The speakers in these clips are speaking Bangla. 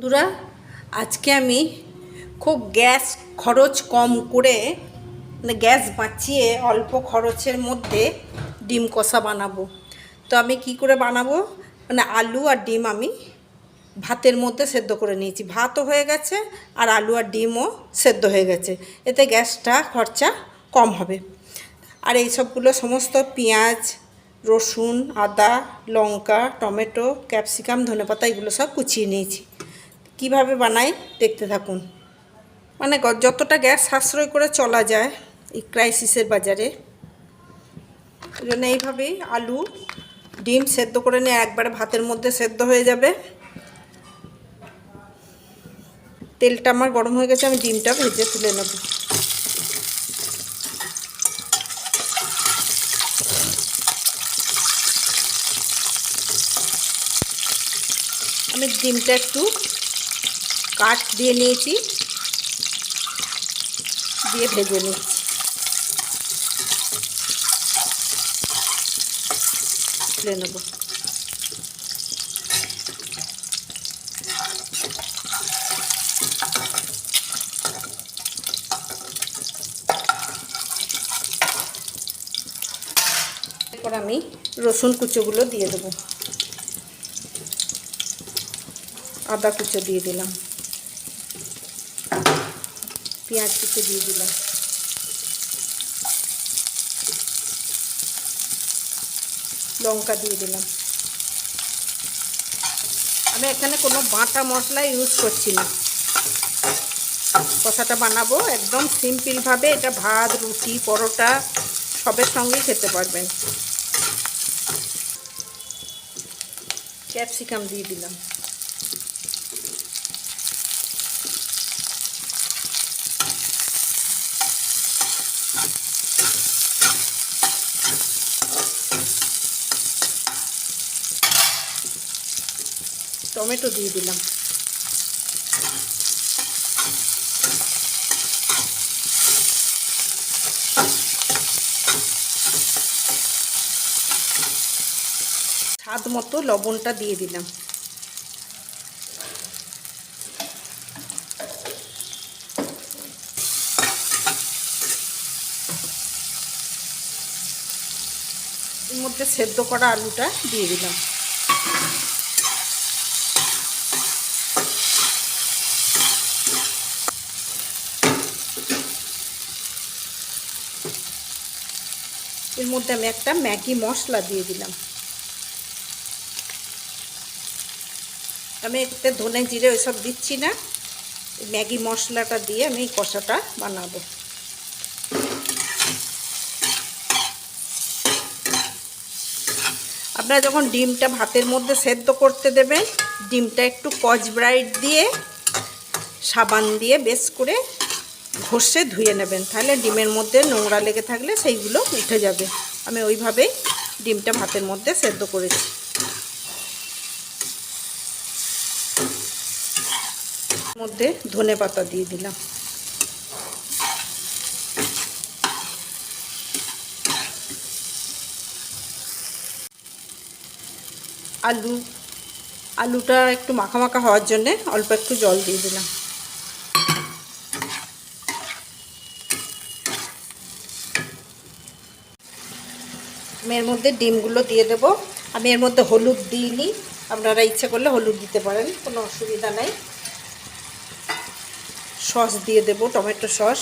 বন্ধুরা, আজকে আমি খুব গ্যাস খরচ কম করে গ্যাস বাঁচিয়ে অল্প খরচের মধ্যে ডিম কষা বানাবো। তো আমি কি করে বানাবো, আলু আর ডিম আমি ভাতের মধ্যে সেদ্ধ করে নিয়েছি। ভাতও হয়ে গেছে আর আলু আর ডিমও সেদ্ধ হয়ে গেছে। এতে গ্যাসটা খরচা কম হবে। আর এই সবগুলো সমস্ত পেঁয়াজ, রসুন, আদা, লঙ্কা, টমেটো, ক্যাপসিকাম, ধনেপাতা এগুলো সব কুচিয়ে নিয়েছি। কিভাবে বানাই দেখতে থাকুন। যতটা গ্যাস সাশ্রয় করে চলা যায় এই ক্রাইসিসের বাজারে, ওই জন্য এইভাবেই আলু ডিম সেদ্ধ করে নিয়ে একবারে ভাতের মধ্যে সেদ্ধ হয়ে যাবে। তেলটা আমার গরম হয়ে গেছে, আমি ডিমটা ভেজে তুলে নেব। আমি ডিমটা একটু কাট দিয়ে নিয়েছি, দিয়ে ভেজে নিচ্ছি। তুলে নেব। এরপর আমি রসুন কুচোগুলো দিয়ে দেবো, আদা কুচো দিয়ে দিলাম, পেঁয়াজ কুচো দিয়ে দিলাম, লঙ্কা দিয়ে দিলাম। আমি এখানে কোনো বাটা মশলা ইউজ করছি না। কষাটা বানাবো একদম সিম্পলভাবে। এটা ভাত, রুটি, পরোটা সবের সঙ্গেই খেতে পারবেন। ক্যাপসিকাম দিয়ে দিলাম, টমেটো দিয়ে দিলাম, স্বাদ মতো লবণটা দিয়ে দিলাম। এর মধ্যে সেদ্ধ করা আলুটা দিয়ে দিলাম। এর মধ্যে আমি একটা ম্যাগি মশলা দিয়ে দিলাম। আমি এতে ধনে জিরে ওইসব দিচ্ছি না, ম্যাগি মশলাটা দিয়ে আমি কষাটা বানাবো। আপনারা যখন ডিমটা ভাতের মধ্যে সেদ্ধ করতে দেবেন, ডিমটা একটু স্কচ ব্রাইট দিয়ে সাবান দিয়ে বেশ করে ঘষে ধুয়ে নেবেন, তাহলে ডিমের মধ্যে নোংরা লেগে থাকলে সেইগুলো উঠে যাবে। আমি ওইভাবেই ডিমটা ভাতের মধ্যে সেদ্ধ করেছি। মধ্যে ধনেপাতা দিয়ে দিলাম, আলুটা একটু মাখা মাখা হওয়ার জন্যে অল্প একটু জল দিয়ে দিলাম। আমি এর মধ্যে ডিমগুলো দিয়ে দেবো। আমি এর মধ্যে হলুদ দিইনি, আপনারা ইচ্ছে করলে হলুদ দিতে পারেন, কোনো অসুবিধা নেই। সস দিয়ে দেবো, টমেটো সস।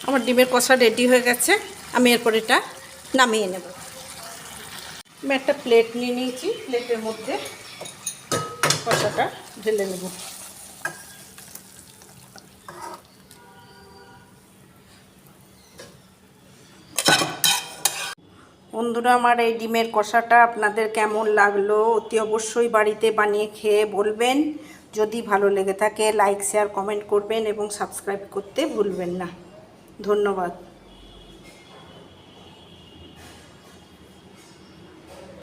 আমার ডিমের কষা রেডি হয়ে গেছে। আমি এরপর এটা নামিয়ে নেব। আমি একটা প্লেট নিয়ে নিয়েছি, প্লেটের মধ্যে কষাটা ঢেলে নেব। বন্ধুরা, আমার এই ডিমের কষাটা আপনাদের কেমন লাগলো অতি অবশ্যই বাড়িতে বানিয়ে খেয়ে বলবেন। যদি ভালো লেগে থাকে লাইক, শেয়ার, কমেন্ট করবেন এবং সাবস্ক্রাইব করতে ভুলবেন না। ধন্যবাদ।